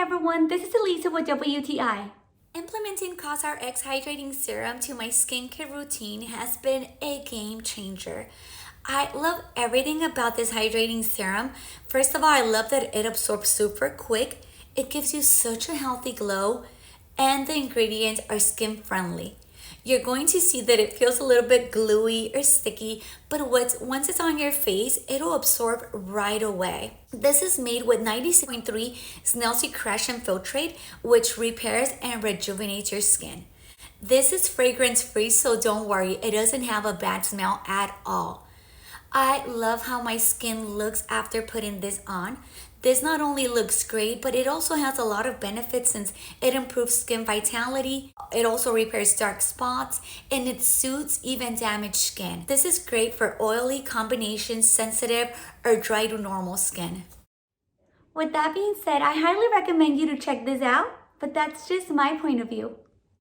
everyone, this is Elisa with WTI. Implementing COSRX Hydrating Serum to my skincare routine has been a game changer. I love everything about this hydrating serum. First of all, I love that it absorbs super quick. It gives you such a healthy glow, and the ingredients are skin friendly. You're going to see that it feels a little bit gluey or sticky, but once it's on your face, it'll absorb right away. This is made with 96.3 Snail Secretion Filtrate, which repairs and rejuvenates your skin. This is fragrance free, so don't worry, it doesn't have a bad smell at all. I love how my skin looks after putting this on. This not only looks great, but it also has a lot of benefits since it improves skin vitality, it also repairs dark spots, and it soothes even damaged skin. This is great for oily, combination, sensitive, or dry to normal skin. With that being said, I highly recommend you to check this out, but that's just my point of view.